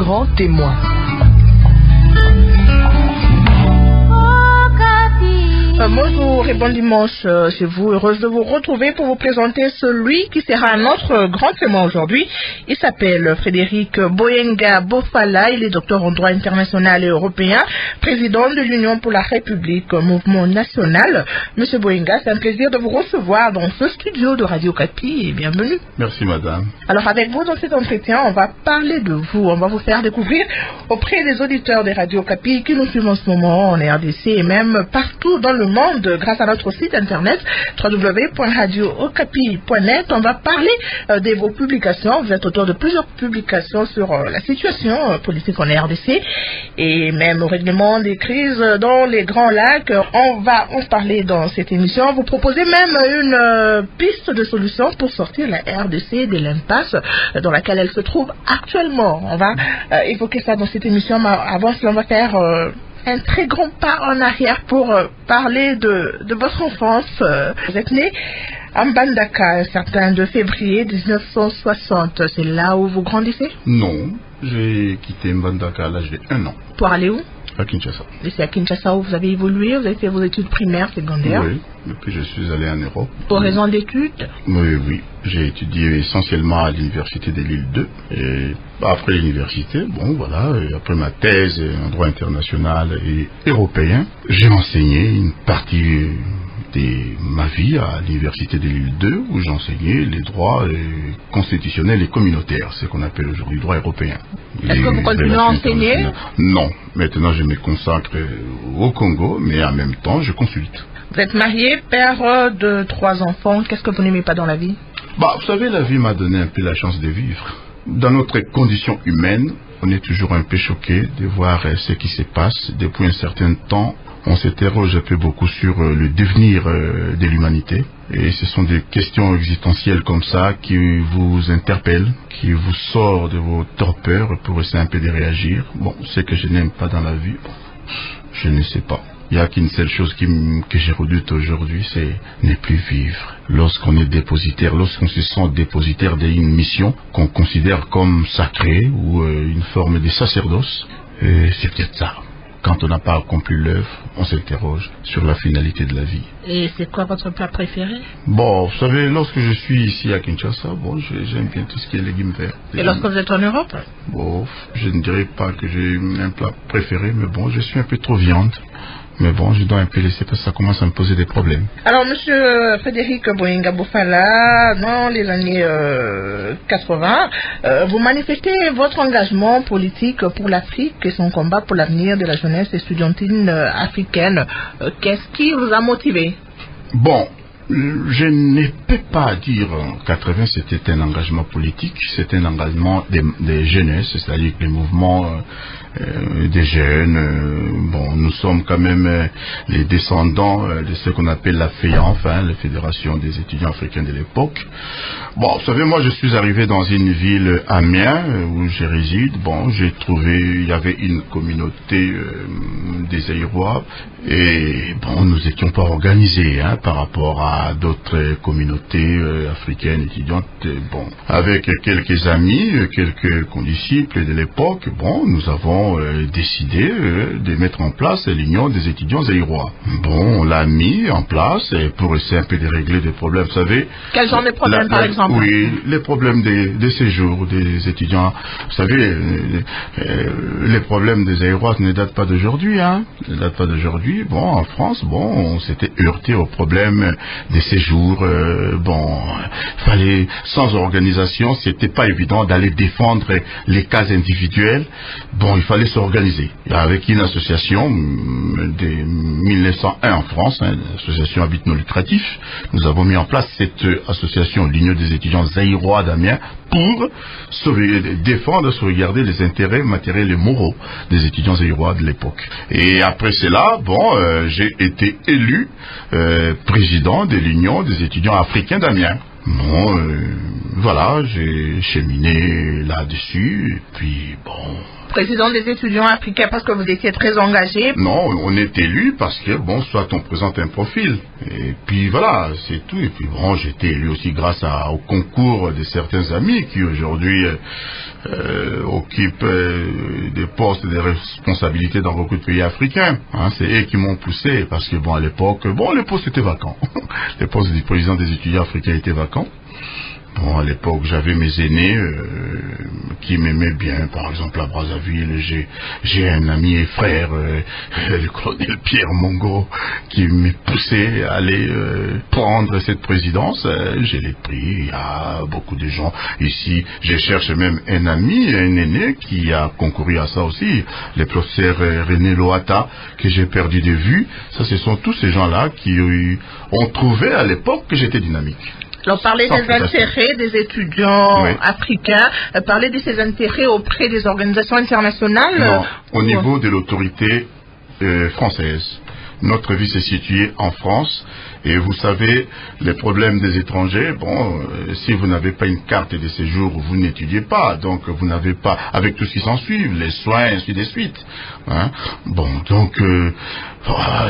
grand témoin. Bonjour et bon dimanche chez vous. Heureuse de vous retrouver pour vous présenter celui qui sera notre grand témoin aujourd'hui. Il s'appelle Frédéric Boyenga Bofala. Il est docteur en droit international et européen, président de l'Union pour la République, mouvement national. Monsieur Boyenga, c'est un plaisir de vous recevoir dans ce studio de Radio Okapi et bienvenue. Merci madame. Alors avec vous dans cet entretien, on va parler de vous. On va vous faire découvrir auprès des auditeurs des Radio Okapi qui nous suivent en ce moment en RDC et même partout dans le monde grâce à notre site internet www.radiookapi.net. On va parler de vos publications. Vous êtes auteur de plusieurs publications sur la situation politique en RDC et même au règlement des crises dans les Grands Lacs. On va en parler dans cette émission. Vous proposez même une piste de solution pour sortir la RDC de l'impasse dans laquelle elle se trouve actuellement. On va évoquer ça dans cette émission, mais avant cela, on va faire un très grand pas en arrière pour parler de votre enfance. Vous êtes né à Mbandaka un certain 2 février 1960. C'est là où vous grandissez? Non, j'ai quitté Mbandaka à l'âge de 1 an. Pour aller où? À Kinshasa. Et c'est à Kinshasa où vous avez évolué? Vous avez fait vos études primaires, secondaires? Oui, et puis je suis allé en Europe. Pour raison d'études? Oui. J'ai étudié essentiellement à l'université de l'île 2. Et après l'université, après ma thèse en droit international et européen, j'ai enseigné une partie de ma vie à l'université de l'île 2 où j'enseignais les droits constitutionnels et communautaires, ce qu'on appelle aujourd'hui le droit européen. Est-ce que vous continuez à enseigner? Non, maintenant je me consacre au Congo, mais en même temps je consulte. Vous êtes marié, père de 3 enfants. Qu'est-ce que vous n'aimez pas dans la vie? Vous savez, la vie m'a donné un peu la chance de vivre. Dans notre condition humaine, on est toujours un peu choqué de voir ce qui se passe. Depuis un certain temps, on s'interroge un peu beaucoup sur le devenir de l'humanité. Et ce sont des questions existentielles comme ça qui vous interpellent, qui vous sortent de vos torpeurs pour essayer un peu de réagir. Ce que je n'aime pas dans la vie, je ne sais pas. Il n'y a qu'une seule chose que je redoute aujourd'hui, c'est ne plus vivre. Lorsqu'on est dépositaire, lorsqu'on se sent dépositaire d'une mission qu'on considère comme sacrée ou une forme de sacerdoce, c'est peut-être ça. Quand on n'a pas accompli l'œuvre, on s'interroge sur la finalité de la vie. Et c'est quoi votre plat préféré? Vous savez, lorsque je suis ici à Kinshasa, j'aime bien tout ce qui est légumes verts. Et lorsque vous êtes en Europe? Je ne dirais pas que j'ai un plat préféré, mais je suis un peu trop viande. Mais je dois un peu laisser parce que ça commence à me poser des problèmes. Alors, monsieur Frédéric Boyenga Bofala, dans les années 80, vous manifestez votre engagement politique pour l'Afrique et son combat pour l'avenir de la jeunesse estudiantine africaine. Qu'est-ce qui vous a motivé? Je ne peux pas dire en 80 c'était un engagement politique, c'était un engagement des jeunesses, c'est-à-dire que les mouvements des jeunes, nous sommes quand même les descendants de ce qu'on appelle la FEANF, la Fédération des étudiants africains de l'époque. Vous savez, moi je suis arrivé dans une ville, Amiens, où je réside. J'ai trouvé, il y avait une communauté des Aïrois et nous étions pas organisés par rapport à d'autres communautés africaines étudiantes. Avec quelques amis, quelques condisciples de l'époque, nous avons décidé de mettre en place l'union des étudiants zaïrois. On l'a mis en place pour essayer un peu de régler des problèmes, vous savez. Quels genre de problèmes par exemple? Oui, les problèmes des séjours des étudiants. Vous savez, les problèmes des zaïrois ne datent pas d'aujourd'hui. Ne datent pas d'aujourd'hui. En France, on s'était heurté au problème des séjours. Fallait, sans organisation, c'était pas évident d'aller défendre les cas individuels. Il fallait s'organiser. Avec une association de 1901 en France, l'association à but non lucratif, nous avons mis en place cette association, l'Union des étudiants zaïrois d'Amiens, pour défendre, sauvegarder les intérêts matériels et moraux des étudiants zaïrois de l'époque. Et après cela, j'ai été élu président de l'Union des étudiants africains d'Amiens. J'ai cheminé là-dessus, et puis président des étudiants africains parce que vous étiez très engagé? Non, on est élu parce que, bon, soit on présente un profil. Et puis voilà, c'est tout. Et puis bon, j'ai été élu aussi grâce au concours de certains amis qui aujourd'hui occupent des postes de responsabilité dans beaucoup de pays africains. Hein, c'est eux qui m'ont poussé parce que, bon, à l'époque, les postes étaient vacants. Les postes du président des étudiants africains étaient vacants. Bon, à l'époque, j'avais mes aînés qui m'aimaient bien. Par exemple, à Brazzaville, j'ai un ami et frère, le colonel Pierre Mongo, qui m'a poussé à aller prendre cette présidence. Je l'ai pris. Il y a beaucoup de gens ici. Je cherche même un ami, un aîné, qui a concouru à ça aussi. Le professeur René Loata, que j'ai perdu de vue. Ça, ce sont tous ces gens-là qui ont trouvé à l'époque que j'étais dynamique. Alors, parler des intérêts des étudiants africains, parler de ces intérêts auprès des organisations internationales. Non, au niveau de l'autorité française. Notre vie s'est située en France et vous savez, les problèmes des étrangers, si vous n'avez pas une carte de séjour, vous n'étudiez pas, donc vous n'avez pas, avec tout ce qui s'ensuit, les soins, ainsi de suite. Hein?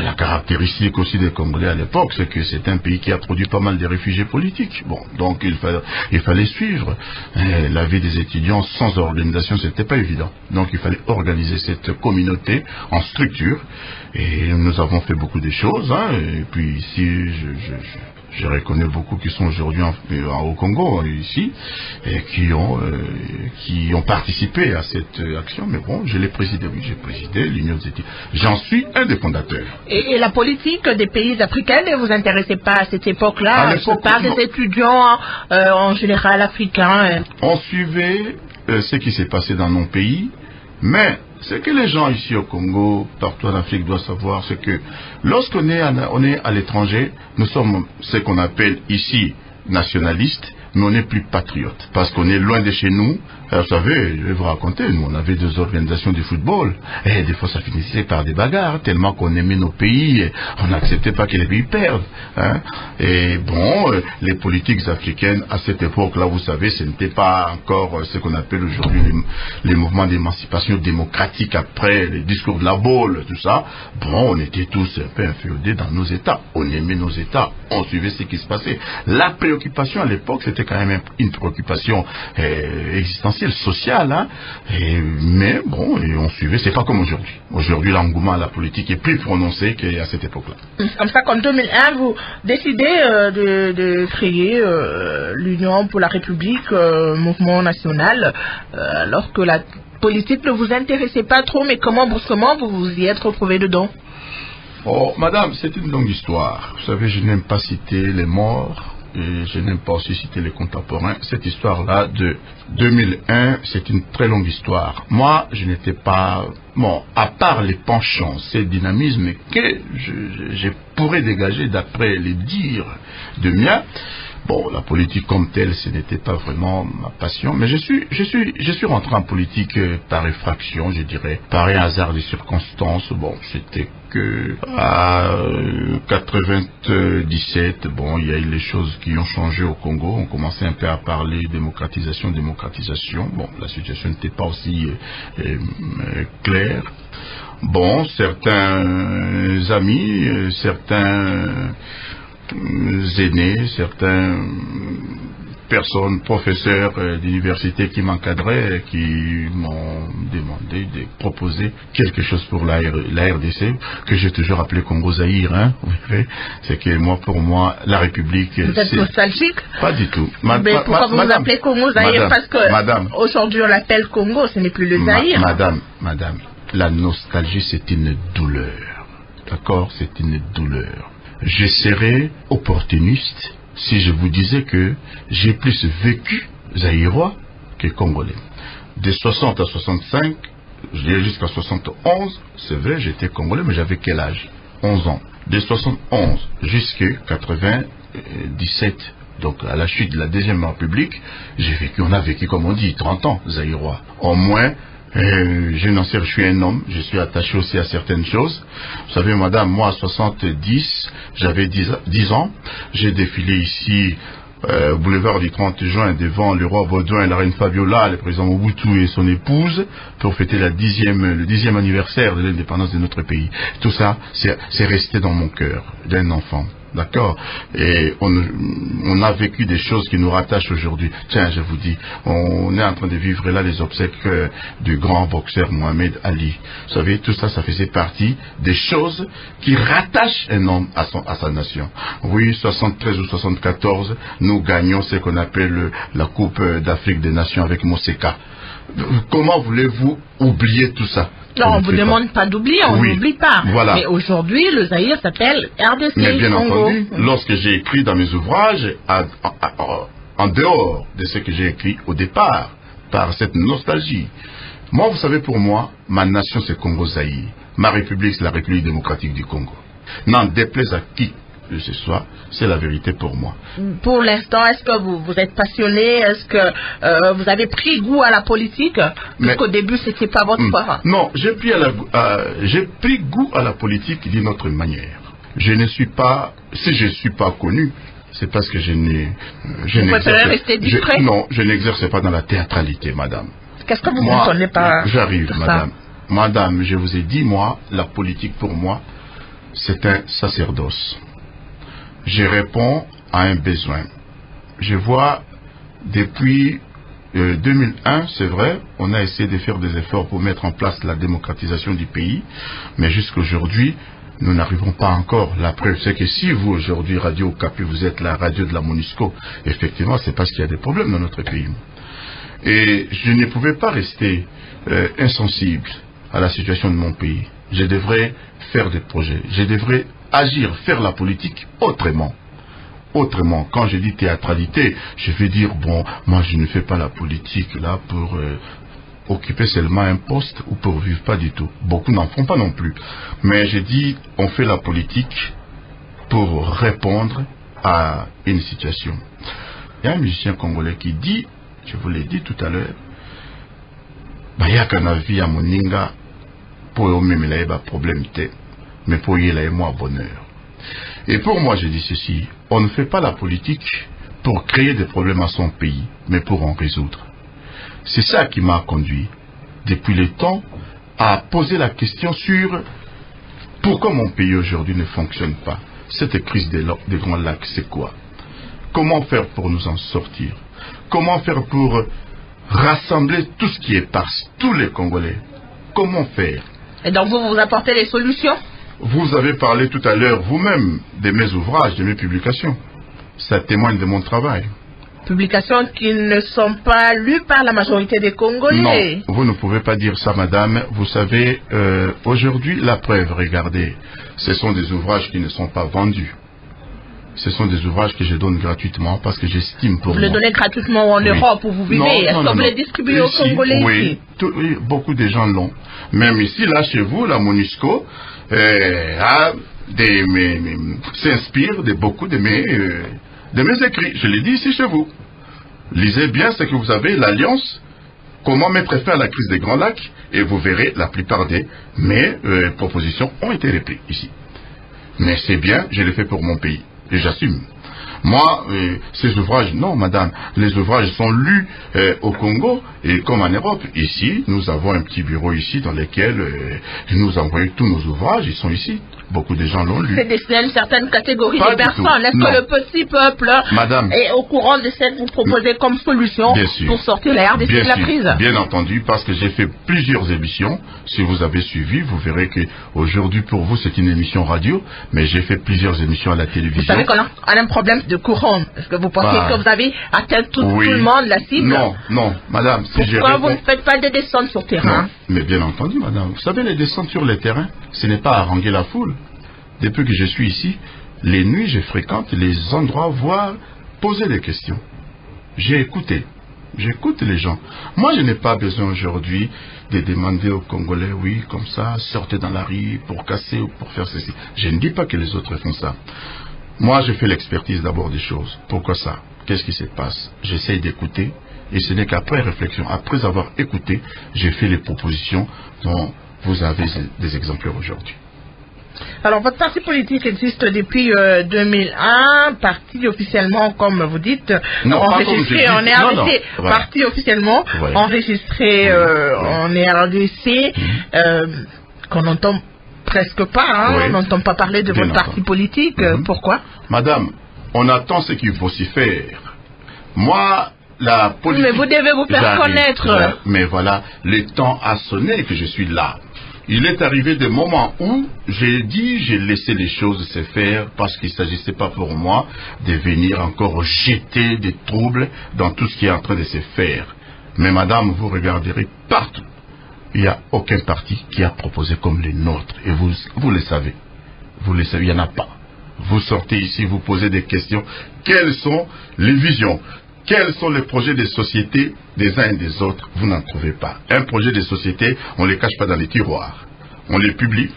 La caractéristique aussi des Congolais à l'époque, c'est que c'est un pays qui a produit pas mal de réfugiés politiques. Donc il fallait suivre. La vie des étudiants sans organisation, c'était pas évident. Donc il fallait organiser cette communauté en structure. Et nous avons fait beaucoup de choses. Hein, et puis ici, je reconnais beaucoup qui sont aujourd'hui au Congo, ici, et qui ont participé à cette action. Mais bon, je l'ai présidé, oui, j'ai présidé l'Union des étudiants. J'en suis un des fondateurs. Et la politique des pays africains ne vous intéressait pas à cette époque-là? Je parle des étudiants en général africains. On suivait ce qui s'est passé dans nos pays, mais ce que les gens ici au Congo, partout en Afrique, doivent savoir, c'est que lorsqu'on est à l'étranger, nous sommes ce qu'on appelle ici nationalistes, mais on n'est plus patriotes, parce qu'on est loin de chez nous. Alors, vous savez, je vais vous raconter, nous on avait 2 organisations de football, et des fois ça finissait par des bagarres, tellement qu'on aimait nos pays, et on n'acceptait pas que les pays perdent. Hein. Et bon, les politiques africaines, à cette époque-là, vous savez, ce n'était pas encore ce qu'on appelle aujourd'hui les mouvements d'émancipation démocratique après les discours de la Baule, tout ça. Bon, on était tous un peu inféodés dans nos États, on aimait nos États, on suivait ce qui se passait. La préoccupation à l'époque, c'était quand même une préoccupation existentielle, sociale, hein, mais bon, et on suivait, c'est pas comme aujourd'hui. Aujourd'hui, l'engouement à la politique est plus prononcé qu'à cette époque-là. Comme ça qu'en 2001, vous décidez de créer l'Union pour la République, mouvement national, alors que la politique ne vous intéressait pas trop, mais comment brusquement vous vous y êtes retrouvé dedans? Oh, madame, c'est une longue histoire. Vous savez, je n'aime pas citer les morts. Et je n'aime pas aussi citer les contemporains. Cette histoire-là de 2001, c'est une très longue histoire. Moi, je n'étais pas... Bon, à part les penchants, ces dynamismes que je pourrais dégager d'après les dires de Mia, bon, la politique comme telle, ce n'était pas vraiment ma passion, mais je suis rentré en politique par effraction, je dirais, par un hasard des circonstances. Bon, c'était que à 97, bon, il y a eu les choses qui ont changé au Congo. On commençait un peu à parler démocratisation. Bon, la situation n'était pas aussi claire. Bon, certains amis, certains aînés, certaines personnes, professeurs d'université qui m'encadraient, qui m'ont demandé de proposer quelque chose pour la RDC, que j'ai toujours appelé Congo-Zaïre, hein, c'est que pour moi, la République... Vous êtes nostalgique? Pas du tout. Mais pourquoi vous appelez Congo-Zaïre? Parce que aujourd'hui on l'appelle Congo, ce n'est plus le Zaïre. Madame, la nostalgie c'est une douleur. D'accord? C'est une douleur. Je serais opportuniste si je vous disais que j'ai plus vécu zaïrois que congolais. De 60 à 65, je dirais jusqu'à 71, c'est vrai, j'étais congolais, mais j'avais quel âge? 11 ans. De 71 jusqu'à 97, donc à la chute de la Deuxième République, on a vécu, comme on dit, 30 ans zaïrois. Au moins, je suis un homme, je suis attaché aussi à certaines choses. Vous savez, madame, moi à 70, j'avais 10 ans, j'ai défilé ici boulevard du 30 juin, devant le roi Baudouin et la reine Fabiola, le président Mobutu et son épouse, pour fêter le 10e anniversaire de l'indépendance de notre pays. Tout ça, c'est resté dans mon cœur d'un enfant. D'accord? Et on a vécu des choses qui nous rattachent aujourd'hui. Tiens, je vous dis, on est en train de vivre là les obsèques du grand boxeur Mohamed Ali. Vous savez, tout ça, ça faisait partie des choses qui rattachent un homme à sa nation. Oui, 73 ou 74, nous gagnons ce qu'on appelle la Coupe d'Afrique des Nations avec Moseka. Comment voulez-vous oublier tout ça? Non, on ne vous demande pas d'oublier, on n'oublie pas. Voilà. Mais aujourd'hui, le Zaïre s'appelle RDC. Mais bien Congo. entendu, lorsque j'ai écrit dans mes ouvrages, en dehors de ce que j'ai écrit au départ, par cette nostalgie, moi, vous savez, pour moi, ma nation, c'est Congo-Zaïre. Ma république, c'est la République démocratique du Congo. N'en déplaise à qui que ce soit, c'est la vérité pour moi. Pour l'instant, est-ce que vous êtes passionné? Est-ce que vous avez pris goût à la politique? Parce qu'au début, c'était pas votre part. Non, j'ai pris goût à la politique d'une autre manière. Je ne suis pas, si je ne suis pas connu, c'est parce que vous préférez rester discret? Non, je n'exerce pas dans la théâtralité, madame. Qu'est-ce que vous entendez par J'arrive, madame. Madame, je vous ai dit, moi, la politique pour moi, c'est un sacerdoce. Je réponds à un besoin. Je vois depuis 2001, c'est vrai, on a essayé de faire des efforts pour mettre en place la démocratisation du pays, mais jusqu'aujourd'hui, nous n'arrivons pas encore. La preuve, c'est que si vous, aujourd'hui, Radio Okapi, vous êtes la radio de la MONUSCO, effectivement, c'est parce qu'il y a des problèmes dans notre pays. Et je ne pouvais pas rester insensible à la situation de mon pays. Je devrais faire des projets. Je devrais agir, faire la politique autrement. Autrement. Quand je dis théâtralité, je vais dire, bon, moi je ne fais pas la politique là pour occuper seulement un poste ou pour vivre, pas du tout. Beaucoup n'en font pas non plus. Mais je dis, on fait la politique pour répondre à une situation. Il y a un musicien congolais qui dit, je vous l'ai dit tout à l'heure, Bayaka na vie à moninga pour eux-mêmes là problème té, mais pour eux là moi bonheur. Et pour moi je dis ceci, on ne fait pas la politique pour créer des problèmes à son pays, mais pour en résoudre. C'est ça qui m'a conduit depuis le temps à poser la question sur pourquoi mon pays aujourd'hui ne fonctionne pas. Cette crise des Grands Lacs, c'est quoi? Comment faire pour nous en sortir? Comment faire pour rassembler tout ce qui est éparse, tous les Congolais? Comment faire? Et donc vous apportez les solutions? Vous avez parlé tout à l'heure vous-même de mes ouvrages, de mes publications. Ça témoigne de mon travail. Publications qui ne sont pas lues par la majorité des Congolais. Non, vous ne pouvez pas dire ça, madame. Vous savez, aujourd'hui, la preuve, regardez, ce sont des ouvrages qui ne sont pas vendus. Ce sont des ouvrages que je donne gratuitement parce que j'estime pour moi. Vous les donnez gratuitement en Europe où vous vivez? Est-ce que vous les distribuez aux Congolais ici? Oui, beaucoup de gens l'ont. Même ici, là, chez vous, la MONUSCO s'inspire de beaucoup de mes écrits. Je l'ai dit ici chez vous. Lisez bien ce que vous avez, l'Alliance, comment mettre fin à la crise des Grands Lacs, et vous verrez, la plupart de mes propositions ont été reprises ici. Mais c'est bien, je l'ai fait pour mon pays. Et j'assume. Moi, ces ouvrages, non madame, les ouvrages sont lus au Congo et comme en Europe. Ici, nous avons un petit bureau ici dans lequel nous envoyons tous nos ouvrages, ils sont ici. Beaucoup de gens l'ont lu. C'est destiné à une certaine catégorie Pas de personnes. Est-ce que le petit peuple madame, est au courant de ce que vous proposez comme solution pour sortir la RDC de la crise? Bien entendu, parce que j'ai fait plusieurs émissions. Si vous avez suivi, vous verrez que aujourd'hui pour vous c'est une émission radio, mais j'ai fait plusieurs émissions à la télévision. Vous savez qu'on a un problème de courant. Est-ce que vous pensez que vous avez atteint tout le monde, la cible? Non, madame. Pourquoi vous ne faites pas de descentes sur terrain? Non, mais bien entendu, madame. Vous savez, les descentes sur le terrain, ce n'est pas haranguer la foule. Depuis que je suis ici, les nuits, je fréquente les endroits, voir, poser des questions. J'ai écouté. J'écoute les gens. Moi, je n'ai pas besoin aujourd'hui de demander aux Congolais, oui, comme ça, sortez dans la rue pour casser ou pour faire ceci. Je ne dis pas que les autres font ça. Moi, je fais l'expertise d'abord des choses. Pourquoi ça? Qu'est-ce qui se passe? J'essaye d'écouter et ce n'est qu'après réflexion, après avoir écouté, j'ai fait les propositions dont vous avez des exemplaires aujourd'hui. Alors, votre parti politique existe depuis 2001, parti officiellement, comme vous dites, enregistré en RDC, parti officiellement enregistré en RDC, qu'on n'entend presque pas, on n'entend pas parler de votre parti politique. Pourquoi? Madame, on attend ce qu'il faut s'y faire. Moi, la politique... Mais vous devez vous faire connaître. Mais voilà, le temps a sonné que je suis là. Il est arrivé des moments où j'ai laissé les choses se faire parce qu'il ne s'agissait pas pour moi de venir encore jeter des troubles dans tout ce qui est en train de se faire. Mais madame, vous regarderez partout. Il n'y a aucun parti qui a proposé comme les nôtres. Et vous le savez. Vous le savez, il n'y en a pas. Vous sortez ici, vous posez des questions. Quelles sont les visions? Quels sont les projets de société des uns et des autres? Vous n'en trouvez pas. Un projet de société, on ne les cache pas dans les tiroirs. On les publie.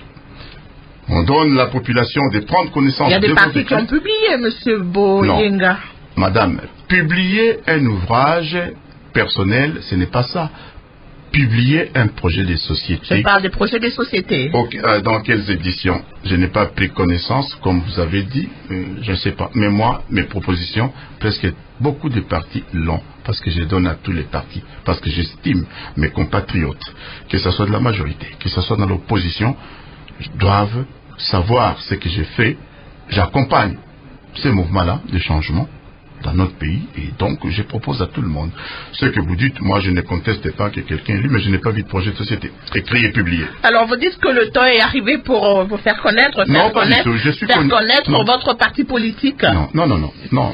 On donne à la population de prendre connaissance. Il y a des partis qui ont publié, M. Boyenga. Madame, publier un ouvrage personnel, ce n'est pas ça. Publier un projet de société. Je parle des projets de société. Dans quelles éditions? Je n'ai pas pris connaissance, comme vous avez dit, je ne sais pas. Mais moi, mes propositions, presque beaucoup de partis l'ont, parce que je donne à tous les partis, parce que j'estime mes compatriotes, que ce soit de la majorité, que ce soit dans l'opposition, doivent savoir ce que j'ai fait. J'accompagne ces mouvements-là de changement dans notre pays, et donc je propose à tout le monde. Ce que vous dites, moi je ne conteste pas que quelqu'un lit, mais je n'ai pas vu de projet de société écrit et publié. Alors vous dites que le temps est arrivé pour vous faire connaître, connaître votre parti politique. Non,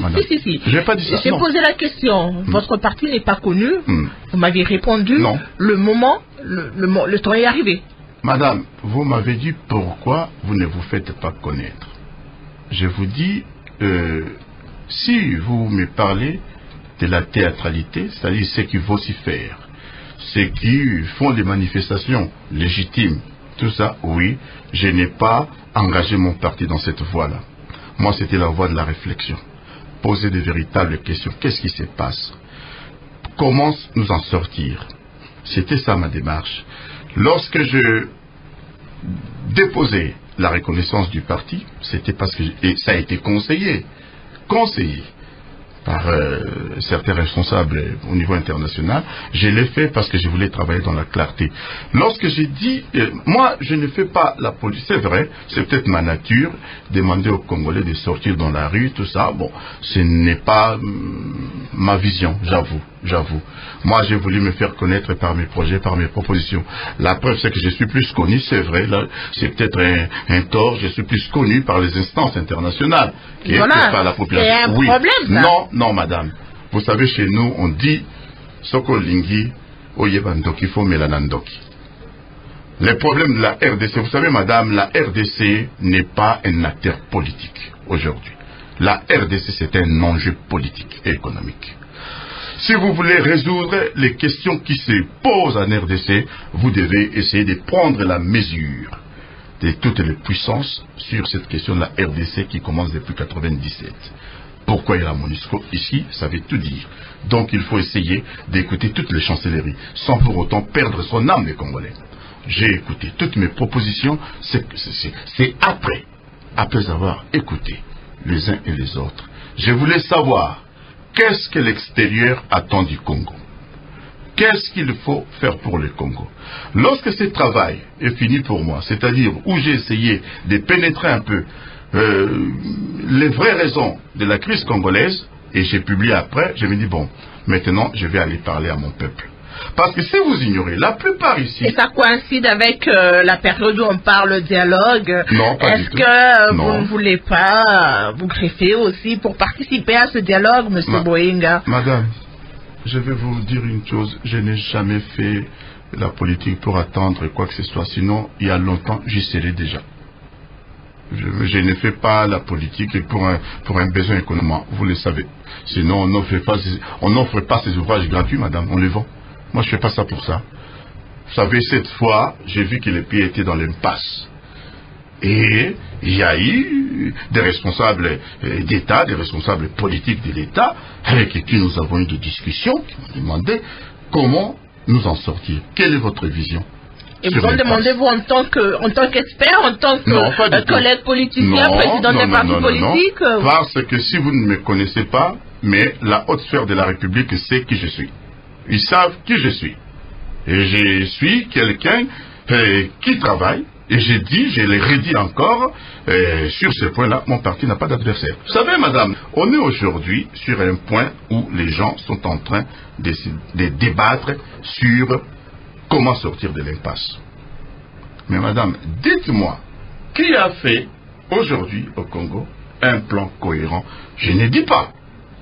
madame. Si. Je n'ai pas dit ça. J'ai posé la question. Votre parti n'est pas connu. Vous m'avez répondu. Non. Le temps est arrivé. Madame, vous m'avez dit pourquoi vous ne vous faites pas connaître. Je vous dis, si vous me parlez de la théâtralité, c'est-à-dire ce qu'il faut s'y faire, ceux qui font des manifestations légitimes, tout ça, oui, je n'ai pas engagé mon parti dans cette voie-là. Moi, c'était la voie de la réflexion. Poser de véritables questions. Qu'est-ce qui se passe? Comment nous en sortir? C'était ça ma démarche. Lorsque je déposais la reconnaissance du parti, c'était parce que ça a été conseillé par certains responsables au niveau international. Je l'ai fait parce que je voulais travailler dans la clarté. Lorsque j'ai dit, moi je ne fais pas la politique, c'est vrai, c'est peut-être ma nature, demander aux Congolais de sortir dans la rue, tout ça, bon, ce n'est pas ma vision, j'avoue. Moi j'ai voulu me faire connaître par mes projets, par mes propositions. La preuve c'est que je suis plus connu, c'est vrai, là, c'est peut-être un tort, je suis plus connu par les instances internationales que par la population. C'est un problème, ça. Non, madame. Vous savez, chez nous, on dit Soko Lingi, Oyebandoki, Fo Melanandoki. Le problème de la RDC, vous savez, madame, la RDC n'est pas un acteur politique aujourd'hui. La RDC, c'est un enjeu politique et économique. Si vous voulez résoudre les questions qui se posent en RDC, vous devez essayer de prendre la mesure de toutes les puissances sur cette question de la RDC qui commence depuis 1997. Pourquoi il y a la MONUSCO ici, ça veut tout dire. Donc il faut essayer d'écouter toutes les chancelleries, sans pour autant perdre son âme des Congolais. J'ai écouté toutes mes propositions, c'est après avoir écouté les uns et les autres. Je voulais savoir, qu'est-ce que l'extérieur attend du Congo? Qu'est-ce qu'il faut faire pour le Congo? Lorsque ce travail est fini pour moi, c'est-à-dire où j'ai essayé de pénétrer un peu les vraies raisons de la crise congolaise, et j'ai publié après, je me dis bon, maintenant je vais aller parler à mon peuple. Parce que si vous ignorez, la plupart ici... Et ça coïncide avec la période où on parle dialogue. Non, pas du tout. Est-ce que vous ne voulez pas vous greffer aussi pour participer à ce dialogue, M. Boyenga? Madame, je vais vous dire une chose, je n'ai jamais fait la politique pour attendre quoi que ce soit, sinon il y a longtemps j'y serais déjà. Je ne fais pas la politique pour un besoin économique, vous le savez. Sinon on n'offre pas ces ouvrages gratuits, madame, on les vend. Moi je ne fais pas ça pour ça. Vous savez, cette fois, j'ai vu que les pays étaient dans l'impasse. Et il y a eu des responsables d'État, des responsables politiques de l'État, avec qui nous avons eu des discussions, qui m'ont demandé comment nous en sortir. Quelle est votre vision? Et vous en demandez-vous en tant qu'expert, en tant que collègue politicien, président d'un parti politique? Parce que si vous ne me connaissez pas, mais la haute sphère de la République sait qui je suis. Ils savent qui je suis. Et je suis quelqu'un qui travaille. Et j'ai dit, je l'ai redit encore, sur ce point-là, mon parti n'a pas d'adversaire. Vous savez, madame, on est aujourd'hui sur un point où les gens sont en train de débattre sur comment sortir de l'impasse. Mais madame, dites-moi, qui a fait aujourd'hui au Congo un plan cohérent? Je ne dis pas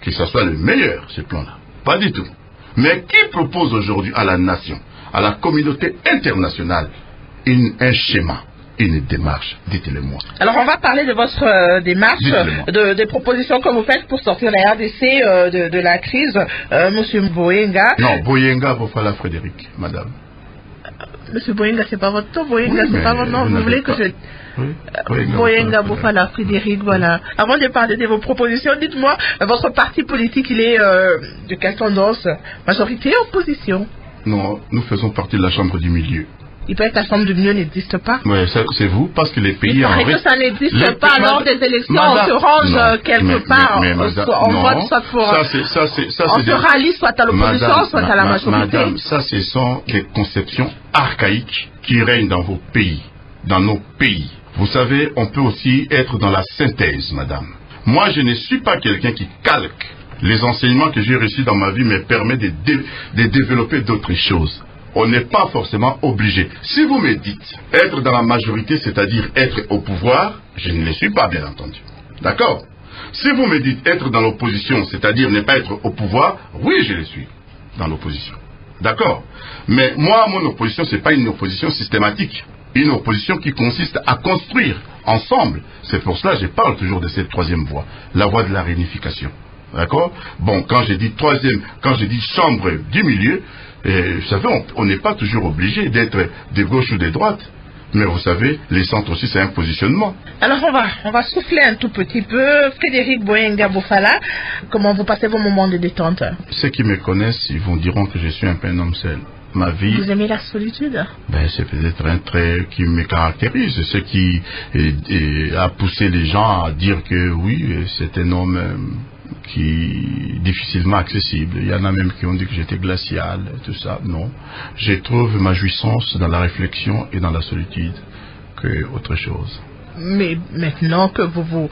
que ce soit le meilleur, ce plan-là. Pas du tout. Mais qui propose aujourd'hui à la nation, à la communauté internationale, un schéma, une démarche? Dites-le-moi. Alors, on va parler de votre démarche, des propositions que vous faites pour sortir la RDC de la crise. Monsieur Boyenga. Non, Boyenga Bofala Frédéric, madame. Monsieur Boyenga, c'est pas votre nom. Boyenga, c'est pas votre nom. Vous voulez que je... Oui. Boyenga Bofala Frédéric, voilà. Avant de parler de vos propositions, dites-moi, votre parti politique, il est de quelle tendance? Majorité ou opposition? Non, nous faisons partie de la chambre du milieu. Il peut être que la chambre du milieu n'existe pas. Oui, c'est vous, parce que les pays en risque. Que ça n'existe pas lors des élections, on se range quelque part, on vote soit pour... on se rallie soit à l'opposition, soit à la majorité. Madame, ça, ce sont des conceptions archaïques qui règnent dans vos pays, dans nos pays. Vous savez, on peut aussi être dans la synthèse, madame. Moi, je ne suis pas quelqu'un qui calque. Les enseignements que j'ai reçus dans ma vie me permettent de développer d'autres choses. On n'est pas forcément obligé. Si vous me dites être dans la majorité, c'est-à-dire être au pouvoir, je ne le suis pas, bien entendu. D'accord? Si vous me dites être dans l'opposition, c'est-à-dire ne pas être au pouvoir, oui, je le suis dans l'opposition. D'accord? Mais moi, mon opposition, ce n'est pas une opposition systématique. Une opposition qui consiste à construire ensemble. C'est pour cela que je parle toujours de cette troisième voie, la voie de la réunification. D'accord? Bon, quand je dis troisième, quand je dis chambre du milieu, vous savez, on n'est pas toujours obligé d'être de gauche ou de droite. Mais vous savez, les centres aussi, c'est un positionnement. Alors, on va souffler un tout petit peu. Frédéric Boyenga Bofala, comment vous passez vos moments de détente? Ceux qui me connaissent, ils vont diront que je suis un peu un homme seul. Ma vie... Vous aimez la solitude? Ben, c'est peut-être un trait qui me caractérise. Ce qui a poussé les gens à dire que oui, c'est un homme qui est difficilement accessible. Il y en a même qui ont dit que j'étais glacial, tout ça. Non. Je trouve ma jouissance dans la réflexion et dans la solitude que autre chose. Mais maintenant que vous vous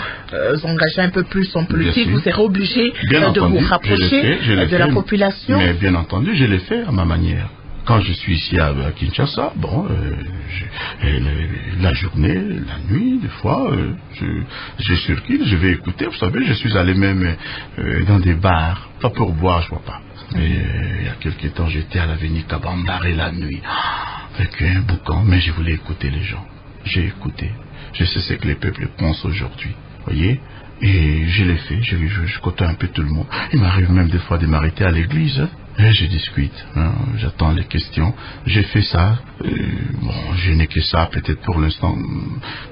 engagez un peu plus en politique, vous serez obligé de vous rapprocher de la population. Mais bien entendu, je l'ai fait à ma manière. Quand je suis ici à Kinshasa, bon, la journée, la nuit, des fois, je circule, je vais écouter. Vous savez, je suis allé même dans des bars, pas pour boire, je vois pas. Mais il y a quelques temps, j'étais à l'avenue Kabambare la nuit, avec un boucan, mais je voulais écouter les gens. J'ai écouté. Je sais ce que les peuples pensent aujourd'hui. Voyez? Et je l'ai fait, je côtoie un peu tout le monde. Il m'arrive même des fois de m'arrêter à l'église, hein. Et je discute, hein, j'attends les questions. J'ai fait ça, bon, je n'ai que ça, peut-être pour l'instant,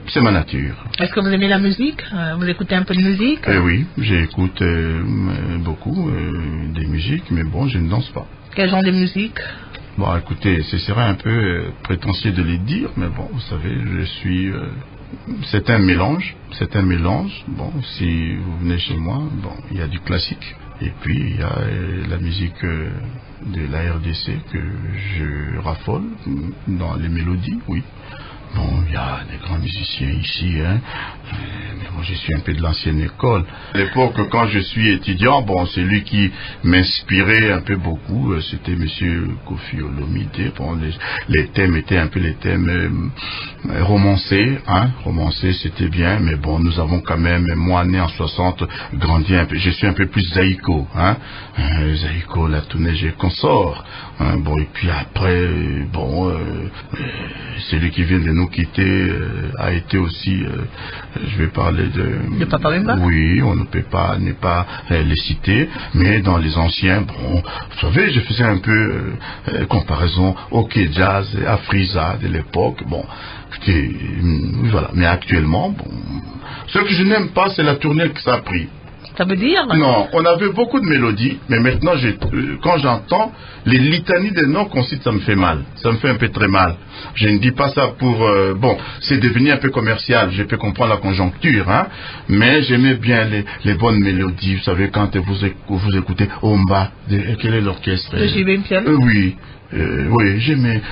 c'est ma nature. Est-ce que vous aimez la musique? Vous écoutez un peu de musique? Oui, j'écoute beaucoup des musiques, mais bon, je ne danse pas. Quel genre de musique? Bon, écoutez, ce serait un peu prétentieux de le dire, mais bon, vous savez, je suis... c'est un mélange. Bon, si vous venez chez moi, bon, il y a du classique. Et puis, il y a la musique de la RDC que je raffole dans les mélodies, oui. Bon, il y a des grands musiciens ici, hein. Mais moi, je suis un peu de l'ancienne école. À l'époque, quand je suis étudiant, bon, celui qui m'inspirait un peu beaucoup, c'était Monsieur Kofi Olomide. Bon, les thèmes étaient un peu les thèmes romancés, hein. Romancés, c'était bien, mais bon, nous avons quand même, moi, né en 60, grandi un peu. Je suis un peu plus zaïko, hein. Zaïko, la Touneige et consort. Hein, bon, et puis après, bon, celui qui vient de nous quitter a été aussi, je vais parler de Papa Wemba. Oui, on ne peut pas ne pas les citer, mais dans les anciens, bon, vous savez, je faisais un peu comparaison au K-Jazz, à Frisa de l'époque, bon, écoutez, voilà, mais actuellement, bon, ce que je n'aime pas, c'est la tournure que ça a pris. Ça veut dire? Non, on avait beaucoup de mélodies, mais maintenant, quand j'entends les litanies des noms qu'on cite, ça me fait mal. Ça me fait un peu très mal. Je ne dis pas ça pour... bon, c'est devenu un peu commercial, je peux comprendre la conjoncture, hein, mais j'aimais bien les bonnes mélodies. Vous savez, quand vous écoutez Omba, quel est l'orchestre? De J.B. Mpiana. Oui. Oui, j'aimais.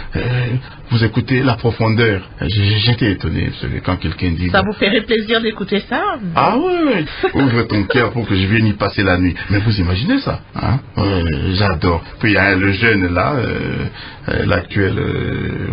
Vous écoutez la profondeur. J'étais étonné, vous savez, quand quelqu'un dit... Ça vous ferait plaisir d'écouter ça? Ah oui. Ouvre ton cœur pour que je vienne y passer la nuit. Mais vous imaginez ça, hein? J'adore. Puis il y a le jeune là, l'actuel,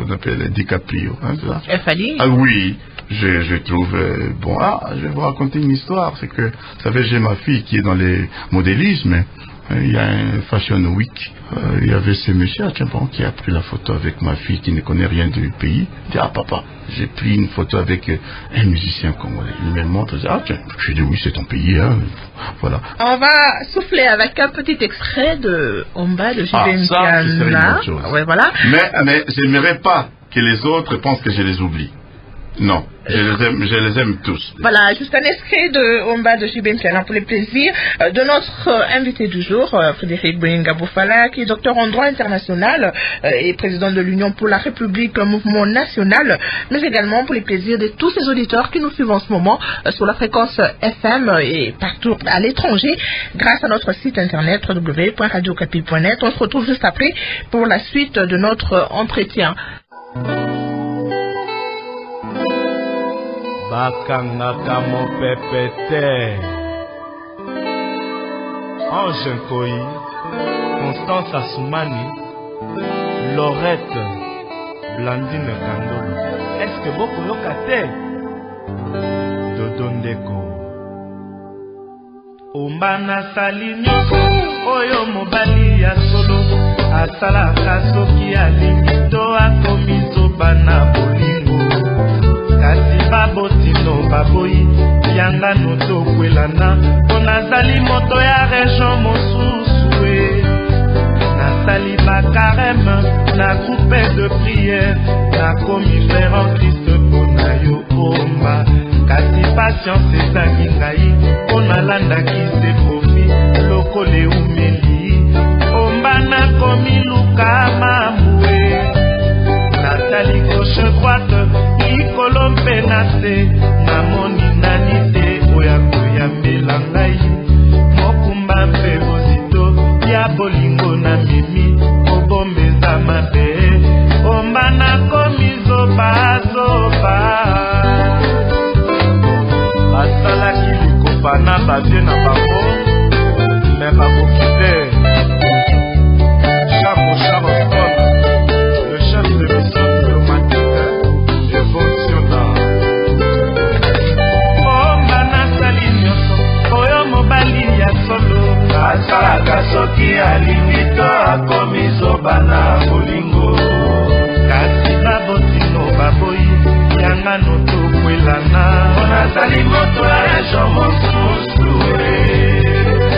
on appelle DiCaprio, hein, c'est ça? Fali. Ah oui. Je trouve bon. Je vais vous raconter une histoire. C'est que, vous savez, j'ai ma fille qui est dans les modélismes. Il y a un Fashion Week. Il y avait ce monsieur qui a pris la photo avec ma fille qui ne connaît rien du pays. Il dit, ah papa, j'ai pris une photo avec un musicien congolais. Il me montre, je dis, ah tiens, je dis oui, c'est ton pays, hein. Voilà. On va souffler avec un petit extrait de Omba de J.B. Mpiana. Ouais, voilà. Mais j'aimerais pas que les autres pensent que je les oublie. Non, je les aime tous. Voilà, juste un extrait de Omba de J.B. Mpiana pour le plaisir de notre invité du jour, Frédéric Boyenga Bofala, qui est docteur en droit international et président de l'Union pour la République, mouvement national, mais également pour les plaisirs de tous ces auditeurs qui nous suivent en ce moment sur la fréquence FM et partout à l'étranger, grâce à notre site internet www.radiocapi.net. On se retrouve juste après pour la suite de notre entretien. Bakangaka mopepe te. Ange Nkoi, Constance Assoumani, Laurette, Blandine Kandolo. Est-ce que beaucoup yoka te? Dodo Ndeko. Omba nasali nyonso oyo mobali ya solo asalaka soki alingi to akomi zoba na bolingo. Kasi babotino baboyi yanga notokwelana mpo nazali moto ya region mosusu nasali bakareme na coupe de prière nakomi frère en Christ mpo na yo Omba kasi patience ezangi ngai mpo nalandaki se profi lokole umeli Omba nakomi luka mamue natali gauche droite likolo mpe na se namoni nani te oya koyambela ngai mokumba mpe bozito ya bolingo na mimi kobombeza mabe Omba nakomi zobazoba basalaki likopa na bavie na bango me bakoki te Charles le chef de mission diplomatique évolutionnaire Omba nasali nyonso oyo mobali ya solo asalaka soki alingi to akomi zoba na bolingo kasi babotino baboyi yanga notokwelana mpo nazali moto ya region mosusu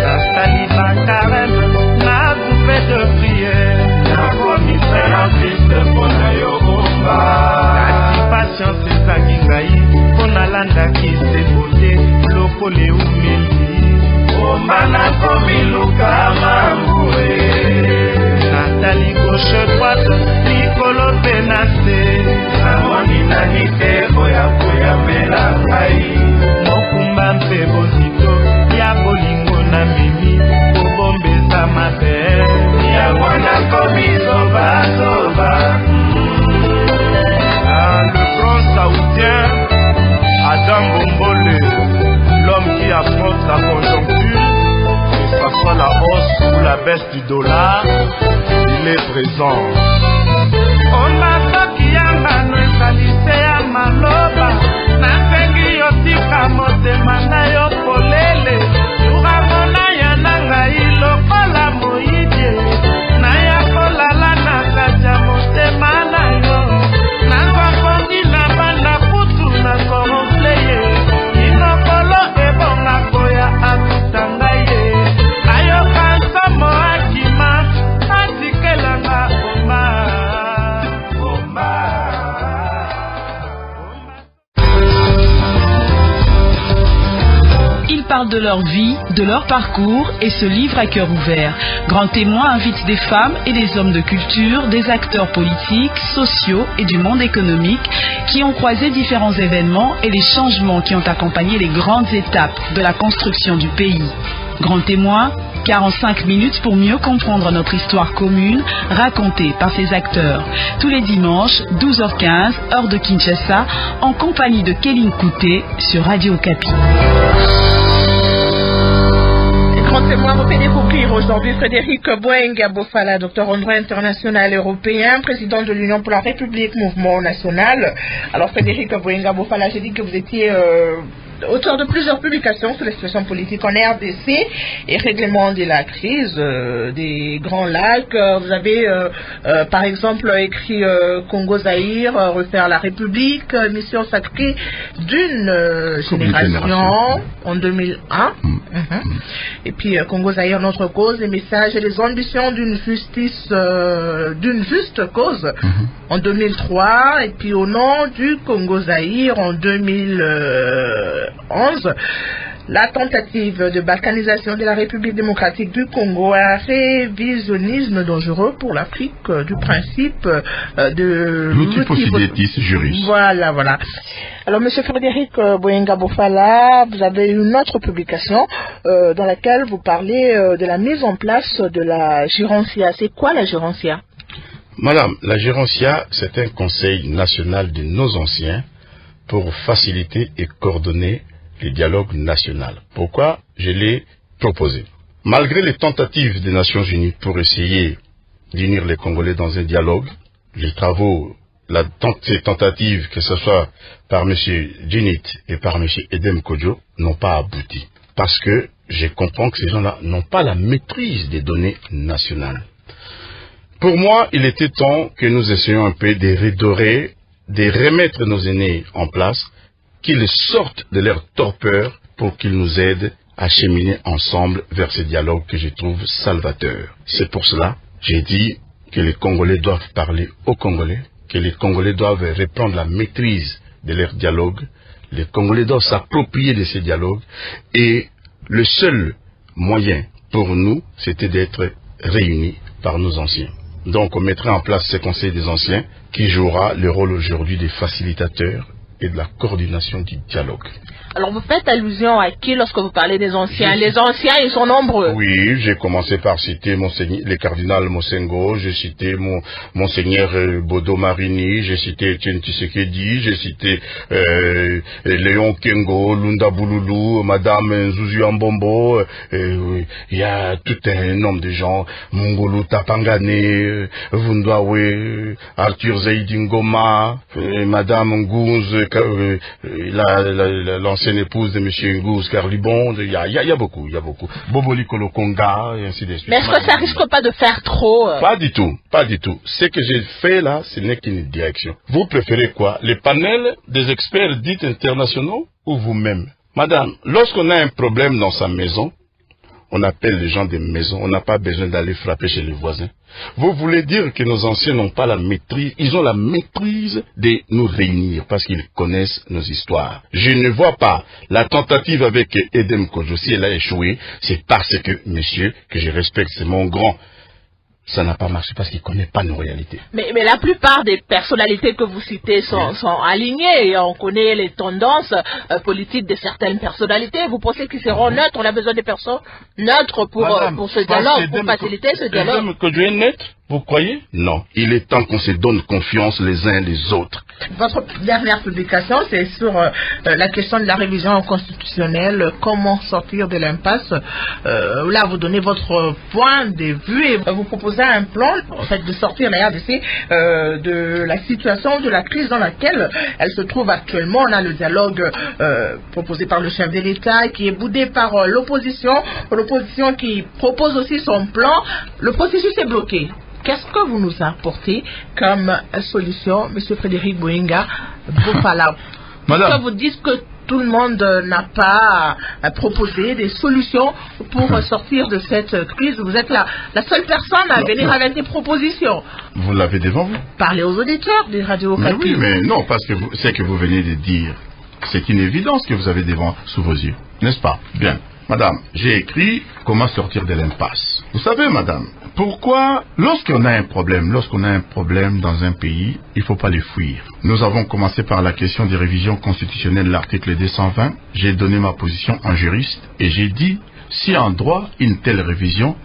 nasali bakareme na groupe de prière nakomi frère en Christ mpo na yo Omba kasi patience ezangi ngai mpo nalandaki se bote lokole umeli Omba nakomi luka mambue natali gauche droite likolo mpe na se namoni nani te oya koyambela ngai mokumba mpe bozito ya bolingo na mimi kobombeza mabe yango nakomi zobazoba le grand saoudien Adam Bombole, l'homme qui affronte la conjoncture, que ce soit la hausse ou la baisse du dollar, il est présent. Omba soki yanga no ezali se ya maloba nasengi yotika motema na yo polele turamona ya na ngai lokola moyidie naya kolala na kati ya motema na yo nakokongi na banda putu na korofle ye inokolo ebonga koya akuta ngai ye nayoka nsomo akima atikelanga Omba de leur vie, de leur parcours et se livrent à cœur ouvert. Grand Témoin invite des femmes et des hommes de culture, des acteurs politiques, sociaux et du monde économique qui ont croisé différents événements et les changements qui ont accompagné les grandes étapes de la construction du pays. Grand Témoin, 45 minutes pour mieux comprendre notre histoire commune, racontée par ses acteurs. Tous les dimanches, 12h15, heure de Kinshasa, en compagnie de Kéline Kouté sur Radio Okapi. Grand Témoin vous fait découvrir aujourd'hui Frédéric Bouenga Bofala, docteur en droit international européen, président de l'Union pour la République, mouvement national. Alors Frédéric Bouenga Bofala, j'ai dit que vous étiez auteur de plusieurs publications sur la situation politique en RDC et règlement de la crise des Grands Lacs. Vous avez par exemple écrit Congo-Zaïre, refaire la République, mission sacrée d'une génération en 2001. Et puis Congo-Zaïre, notre cause, les messages et les ambitions d'une justice, d'une juste cause en 2003. Et puis au nom du Congo-Zaïre en 2011, la tentative de balkanisation de la République démocratique du Congo, un révisionnisme dangereux pour l'Afrique du principe de l'utilitarisme juriste. Voilà. Alors, Monsieur Frédéric Bouenga Bofala, vous avez une autre publication dans laquelle vous parlez de la mise en place de la Gérancia. C'est quoi la Gérancia? Madame, la Gérancia, c'est un conseil national de nos anciens pour faciliter et coordonner le dialogue national. Pourquoi je l'ai proposé? Malgré les tentatives des Nations Unies pour essayer d'unir les Congolais dans un dialogue, les travaux, ces tentatives, que ce soit par M. Djinit et par M. Edem Kodjo, n'ont pas abouti. Parce que je comprends que ces gens-là n'ont pas la maîtrise des données nationales. Pour moi, il était temps que nous essayions un peu de redorer, de remettre nos aînés en place, qu'ils sortent de leur torpeur pour qu'ils nous aident à cheminer ensemble vers ce dialogue que je trouve salvateur. C'est pour cela que j'ai dit que les Congolais doivent parler aux Congolais, que les Congolais doivent reprendre la maîtrise de leur dialogue, les Congolais doivent s'approprier de ces dialogues, et le seul moyen pour nous, c'était d'être réunis par nos anciens. Donc on mettrait en place ce conseil des anciens qui jouera le rôle aujourd'hui des facilitateurs et de la coordination du dialogue. Alors vous faites allusion à qui lorsque vous parlez des anciens? Les anciens, ils sont nombreux. Oui, j'ai commencé par citer le cardinal Mosengo, j'ai cité Monseigneur Bodo Marini, j'ai cité Etienne Tshisekedi, j'ai cité Léon Kengo, Lunda Bouloulou, Madame Nzuzu Ambombo, il y a tout un nombre de gens, Mongolo Tapangane, Vundawe, Arthur Zaidingoma, Madame Ngouz, l'ancienne épouse de M. Ngouz Carlibon, il y a beaucoup. Boboli Kolokonga, et ainsi de suite. Mais est-ce que ça risque pas de faire trop Pas du tout. Ce que j'ai fait là, ce n'est qu'une direction. Vous préférez quoi? Les panels des experts dits internationaux ou vous-même? Madame, lorsqu'on a un problème dans sa maison, on appelle les gens des maisons, on n'a pas besoin d'aller frapper chez les voisins. Vous voulez dire que nos anciens n'ont pas la maîtrise, ils ont la maîtrise de nous réunir parce qu'ils connaissent nos histoires. Je ne vois pas la tentative avec Edem Kodjo, si elle a échoué, c'est parce que, monsieur, que je respecte, c'est mon grand, ça n'a pas marché parce qu'il ne connaît pas nos réalités. Mais la plupart des personnalités que vous citez sont alignées et on connaît les tendances politiques de certaines personnalités. Vous pensez qu'ils seront neutres? On a besoin des personnes neutres pour ce dialogue, pour faciliter ce dialogue. Que Dieu est neutre, vous croyez? Non. Il est temps qu'on se donne confiance les uns les autres. Votre dernière publication, c'est sur la question de la révision constitutionnelle, comment sortir de l'impasse. Là, vous donnez votre point de vue et vous proposez un plan, en fait, de sortir la RDC de la situation, de la crise dans laquelle elle se trouve actuellement. On a le dialogue proposé par le chef de l'État qui est boudé par l'opposition qui propose aussi son plan. Le processus est bloqué. Qu'est-ce que vous nous apportez comme solution, M. Frédéric Bouenga Bofala? Madame, vous dites que tout le monde n'a pas proposé des solutions pour sortir de cette crise. Vous êtes la seule personne à venir avec des propositions. Vous l'avez devant vous. Parlez aux auditeurs des radios Okapi. Oui, mais non, parce que c'est que vous venez de dire. C'est une évidence que vous avez sous vos yeux, n'est-ce pas? Bien. Madame, j'ai écrit comment sortir de l'impasse. Vous savez, madame, pourquoi, lorsqu'on a un problème dans un pays, il ne faut pas les fuir. Nous avons commencé par la question des révisions constitutionnelles de l'article 220. J'ai donné ma position en juriste et j'ai dit, si en droit, une telle révision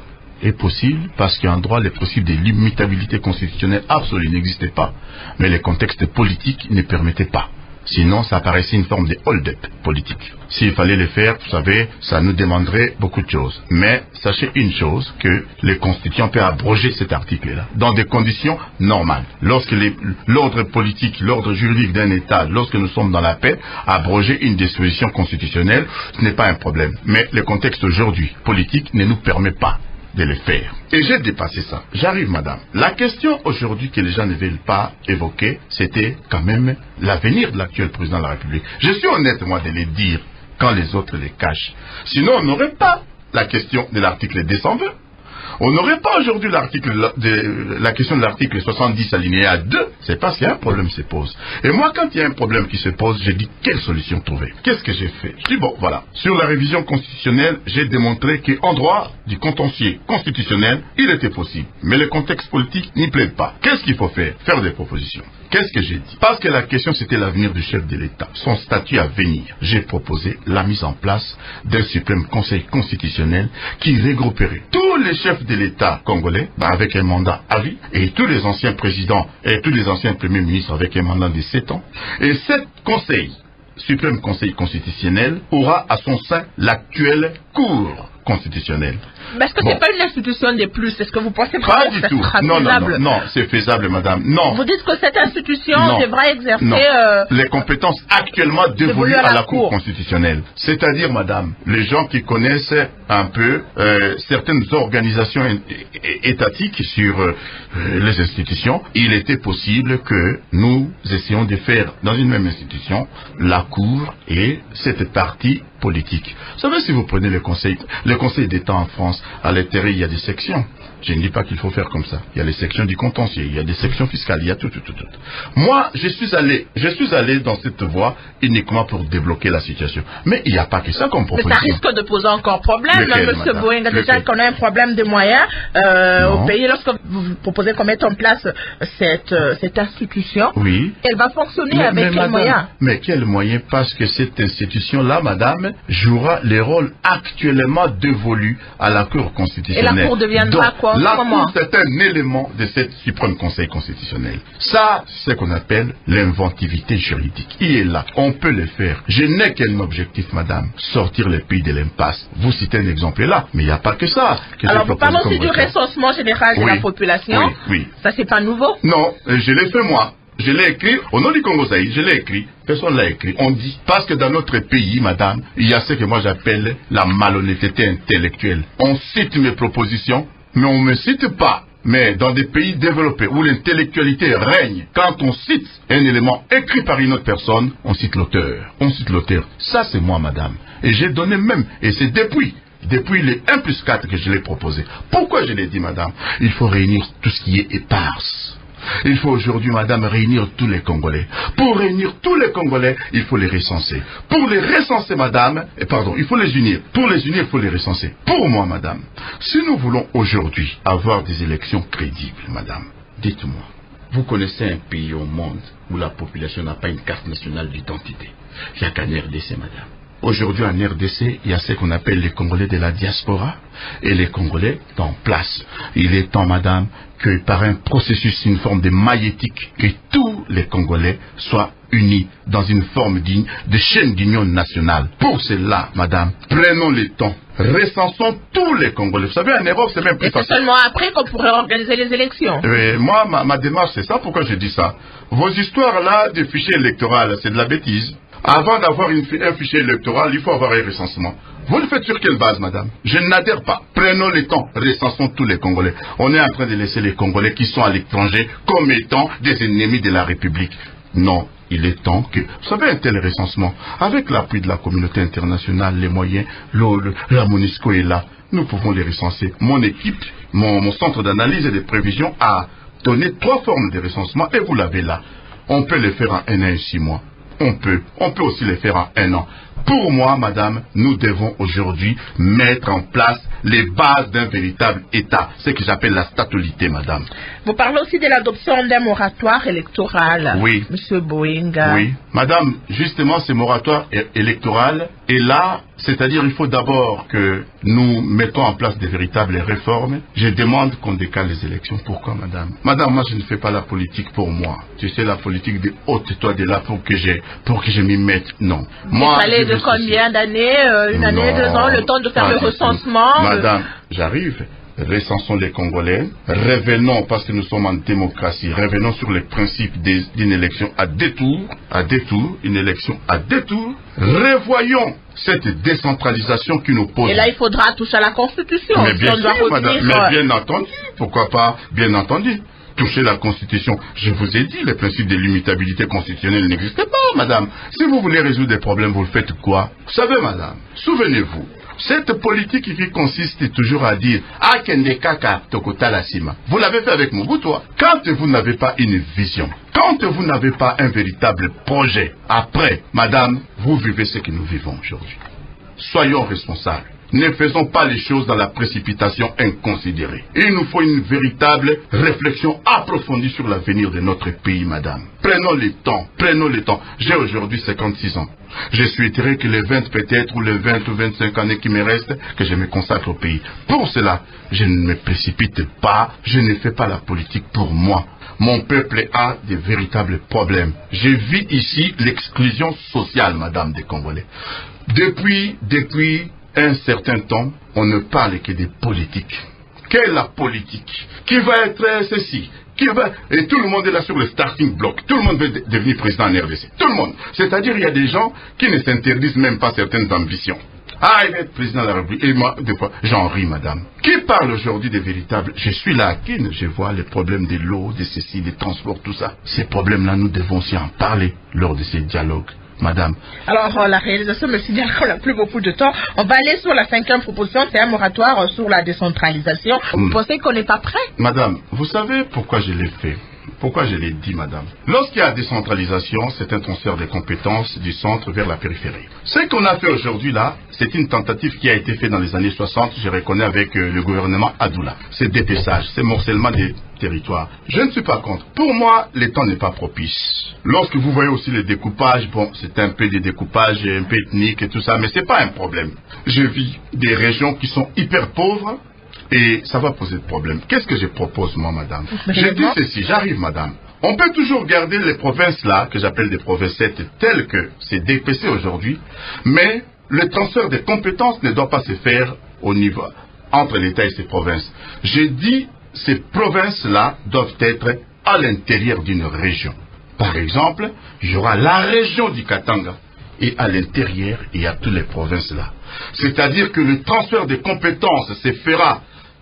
est possible, parce qu'en droit, les principes de l'immutabilité constitutionnelle absolue n'existaient pas, mais les contextes politiques ne permettaient pas. Sinon, ça apparaissait une forme de hold-up politique. S'il fallait le faire, vous savez, ça nous demanderait beaucoup de choses. Mais sachez une chose, que les constituants peuvent abroger cet article-là, dans des conditions normales. Lorsque l'ordre politique, l'ordre juridique d'un État, lorsque nous sommes dans la paix, abroger une disposition constitutionnelle, ce n'est pas un problème. Mais le contexte aujourd'hui politique ne nous permet pas de le faire. Et j'ai dépassé ça. J'arrive, madame. La question aujourd'hui que les gens ne veulent pas évoquer, c'était quand même l'avenir de l'actuel président de la République. Je suis honnête, moi, de le dire quand les autres les cachent. Sinon, on n'aurait pas la question de l'article 220. On n'aurait pas aujourd'hui la question de l'article 70 alinéa 2, c'est parce qu'il y a un problème qui se pose. Et moi, quand il y a un problème qui se pose, je dis quelle solution trouver. Qu'est-ce que j'ai fait? Je dis bon, voilà. Sur la révision constitutionnelle, j'ai démontré qu'en droit du contentieux constitutionnel, il était possible. Mais le contexte politique n'y plaide pas. Qu'est-ce qu'il faut faire? Faire des propositions. Qu'est-ce que j'ai dit? Parce que la question c'était l'avenir du chef de l'État, son statut à venir. J'ai proposé la mise en place d'un suprême conseil constitutionnel qui regrouperait tous les chefs de l'État congolais avec un mandat à vie et tous les anciens présidents et tous les anciens premiers ministres avec un mandat de 7 ans. Et cet conseil, suprême conseil constitutionnel, aura à son sein l'actuelle Cour constitutionnelle. Mais est-ce que c'est pas une institution de plus? Est-ce que vous pensez pas du que tout? Sera Non, faisable? non, c'est faisable, madame. Non. Vous dites que cette institution devra exercer les compétences actuellement dévolues à la Cour constitutionnelle. C'est-à-dire, madame, les gens qui connaissent un peu certaines organisations étatiques sur les institutions, il était possible que nous essayions de faire dans une même institution la Cour et cette partie politique. Vous savez, si vous prenez le Conseil d'État en France, à l'intérieur, il y a des sections. Je ne dis pas qu'il faut faire comme ça. Il y a les sections du contentieux, il y a des sections fiscales, il y a tout. Moi, je suis allé dans cette voie uniquement pour débloquer la situation. Mais il n'y a pas que ça comme proposition. Mais ça risque de poser encore problème. M. Boinga, déjà qu'on a un problème de moyens au pays, lorsque vous proposez qu'on mette en place cette institution, oui. Elle va fonctionner avec quels moyens? Mais quels moyens? Parce que cette institution-là, madame, jouera les rôles actuellement dévolus à la Cour constitutionnelle. Et la Cour deviendra quoi? La Cour, c'est un élément de cette suprême conseil constitutionnel. Ça, c'est ce qu'on appelle l'inventivité juridique. Il est là. On peut le faire. Je n'ai qu'un objectif, madame. Sortir le pays de l'impasse. Vous citez un exemple là. Mais il n'y a pas que ça. Alors, vous parlez aussi du recensement général de la population. Oui. Ça, c'est pas nouveau? Non, je l'ai fait moi. Je l'ai écrit, au nom du Congo Zaïre, je l'ai écrit, personne ne l'a écrit. On dit, parce que dans notre pays, madame, il y a ce que moi j'appelle la malhonnêteté intellectuelle. On cite mes propositions, mais on ne me cite pas. Mais dans des pays développés où l'intellectualité règne, quand on cite un élément écrit par une autre personne, on cite l'auteur. Ça, c'est moi, madame. Et j'ai donné même, et c'est depuis les 1+4 que je l'ai proposé. Pourquoi je l'ai dit, madame? Il faut réunir tout ce qui est éparse. Il faut aujourd'hui, madame, réunir tous les Congolais. Pour réunir tous les Congolais, il faut les recenser. Pour les recenser, madame, il faut les unir. Pour les unir, il faut les recenser. Pour moi, madame, si nous voulons aujourd'hui avoir des élections crédibles, madame, dites-moi, vous connaissez un pays au monde où la population n'a pas une carte nationale d'identité? Il n'y a qu'en RDC, madame. Aujourd'hui, en RDC, il y a ce qu'on appelle les Congolais de la diaspora et les Congolais en place. Il est temps, madame, que par un processus, une forme de maïétique, que tous les Congolais soient unis dans une forme de chaîne d'union nationale. Pour cela, madame, prenons le temps, recensons tous les Congolais. Vous savez, en Europe, c'est même plus facile. C'est seulement après qu'on pourrait organiser les élections. Moi, ma démarche, c'est ça. Pourquoi je dis ça? Vos histoires-là de fichiers électoraux, c'est de la bêtise. Avant d'avoir un fichier électoral, il faut avoir un recensement. Vous le faites sur quelle base, madame? Je n'adhère pas. Prenons le temps, recensons tous les Congolais. On est en train de laisser les Congolais qui sont à l'étranger comme étant des ennemis de la République. Non, il est temps que... Vous savez, un tel recensement, avec l'appui de la communauté internationale, les moyens, la MONUSCO est là. Nous pouvons les recenser. Mon équipe, mon centre d'analyse et de prévision a donné 3 formes de recensement et vous l'avez là. On peut les faire en 1 an et 6 mois. On peut aussi les faire en 1 an. Pour moi, madame, nous devons aujourd'hui mettre en place les bases d'un véritable État, ce que j'appelle la stabilité, madame. Vous parlez aussi de l'adoption d'un moratoire électoral. Oui. Monsieur Boinga. Oui. Madame, justement, ce moratoire électoral est là, c'est-à-dire il faut d'abord que nous mettons en place des véritables réformes. Je demande qu'on décale les élections. Pourquoi, madame? Madame, moi, je ne fais pas la politique pour moi. Tu sais, la politique de haute-toi de là pour que je m'y mette. Non. Moi, il fallait de combien d'années? Une année, 2 ans, le temps de faire le recensement? Madame, j'arrive. Recensons les Congolais, revenons, parce que nous sommes en démocratie, revenons sur les principes d'une élection à 2 tours, une élection à 2 tours, revoyons cette décentralisation qui nous pose. Et là, il faudra toucher à la Constitution. Mais bien sûr, madame, mais bien entendu, pourquoi pas, bien entendu. Toucher la Constitution. Je vous ai dit, le principe de l'immutabilité constitutionnelle n'existe pas, madame. Si vous voulez résoudre des problèmes, vous le faites quoi? Vous savez, madame, souvenez-vous, cette politique qui consiste toujours à dire « Ah, kende kaka tokota la sima ». Vous l'avez fait avec Mobutu. Quand vous n'avez pas une vision, quand vous n'avez pas un véritable projet, après, madame, vous vivez ce que nous vivons aujourd'hui. Soyons responsables. Ne faisons pas les choses dans la précipitation inconsidérée. Il nous faut une véritable réflexion approfondie sur l'avenir de notre pays, madame. Prenons le temps, prenons le temps. J'ai aujourd'hui 56 ans. Je souhaiterais que les 20 peut-être, ou les 20 ou 25 années qui me restent, que je me consacre au pays. Pour cela, je ne me précipite pas, je ne fais pas la politique pour moi. Mon peuple a de véritables problèmes. Je vis ici l'exclusion sociale, madame des Congolais. Depuis un certain temps, on ne parle que de politique. Quelle est la politique? Qui va être ceci? Et tout le monde est là sur le starting block. Tout le monde veut devenir président en RDC. Tout le monde. C'est-à-dire, il y a des gens qui ne s'interdisent même pas certaines ambitions. Ah, il va être président de la République. Et moi, des fois, j'en ris, madame. Qui parle aujourd'hui des véritables? Je suis là à Kin, je vois les problèmes de l'eau, de ceci, des transports, tout ça. Ces problèmes-là, nous devons aussi en parler lors de ces dialogues. Madame. Alors, la réalisation me signale qu'on n'a plus beaucoup de temps. On va aller sur la 5e proposition, c'est un moratoire sur la décentralisation. Vous pensez qu'on n'est pas prêt? Madame, vous savez pourquoi je l'ai fait? Pourquoi je l'ai dit, madame? Lorsqu'il y a décentralisation, c'est un transfert des compétences du centre vers la périphérie. Ce qu'on a fait aujourd'hui là, c'est une tentative qui a été faite dans les années 60, je reconnais, avec le gouvernement Adoula. C'est dépeçage, c'est morcellement des territoires. Je ne suis pas contre. Pour moi, le temps n'est pas propice. Lorsque vous voyez aussi les découpages, bon, c'est un peu des découpages un peu ethniques et tout ça, mais c'est pas un problème. Je vis des régions qui sont hyper pauvres, et ça va poser de problème. Qu'est-ce que je propose, moi, madame? Je dis ceci, j'arrive, madame. On peut toujours garder les provinces là, que j'appelle des provinces telles que c'est DPC aujourd'hui, mais le transfert des compétences ne doit pas se faire au niveau, entre l'État et ses provinces. Je dis, ces provinces-là doivent être à l'intérieur d'une région. Par exemple, il y aura la région du Katanga. Et à l'intérieur, il y a toutes les provinces là. C'est-à-dire que le transfert des compétences se fera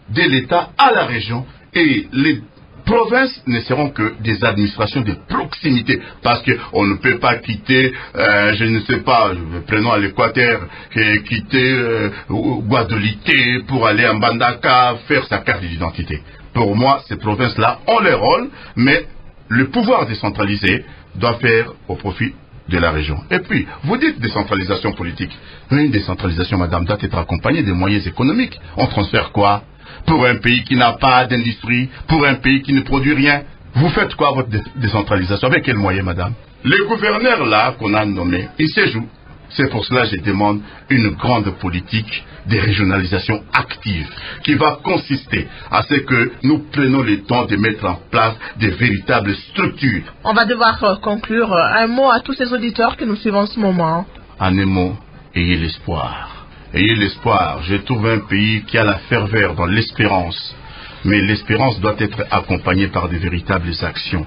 de l'État à la région, et les provinces ne seront que des administrations de proximité, parce qu'on ne peut pas quitter, je ne sais pas, prenons à l'Équateur, quitter Guadeloupe pour aller à Mbandaka faire sa carte d'identité. Pour moi, ces provinces-là ont leur rôle, mais le pouvoir décentralisé doit faire au profit de la région. Et puis, vous dites décentralisation politique. Une décentralisation, madame, doit être accompagnée des moyens économiques. On transfère quoi? Pour un pays qui n'a pas d'industrie, pour un pays qui ne produit rien, vous faites quoi, votre décentralisation? Avec quels moyens, madame? Les gouverneurs là qu'on a nommés, ils se jouent. C'est pour cela que je demande une grande politique de régionalisation active qui va consister à ce que nous prenions le temps de mettre en place des véritables structures. On va devoir conclure. Un mot à tous ces auditeurs qui nous suivent en ce moment. En un mot, ayez l'espoir. Ayez l'espoir. Je trouve un pays qui a la ferveur dans l'espérance. Mais l'espérance doit être accompagnée par de véritables actions.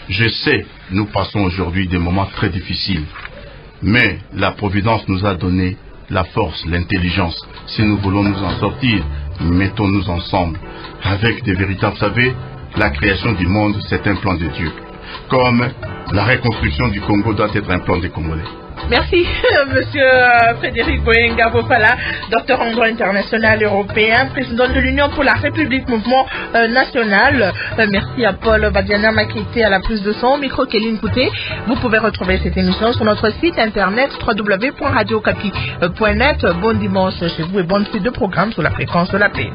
Je sais, nous passons aujourd'hui des moments très difficiles. Mais la Providence nous a donné la force, l'intelligence. Si nous voulons nous en sortir, mettons-nous ensemble. Avec des véritables, vous savez, la création du monde, c'est un plan de Dieu. Comme la reconstruction du Congo doit être un plan des Congolais. Merci, monsieur Frédéric Boyenga Bopala, docteur en droit international européen, président de l'Union pour la République Mouvement National. Merci à Paul Badiana Makité à la prise de son, micro Kéline Kouté. Vous pouvez retrouver cette émission sur notre site internet www.radiocapi.net. Bon dimanche chez vous et bonne suite de programme sur la fréquence de la paix.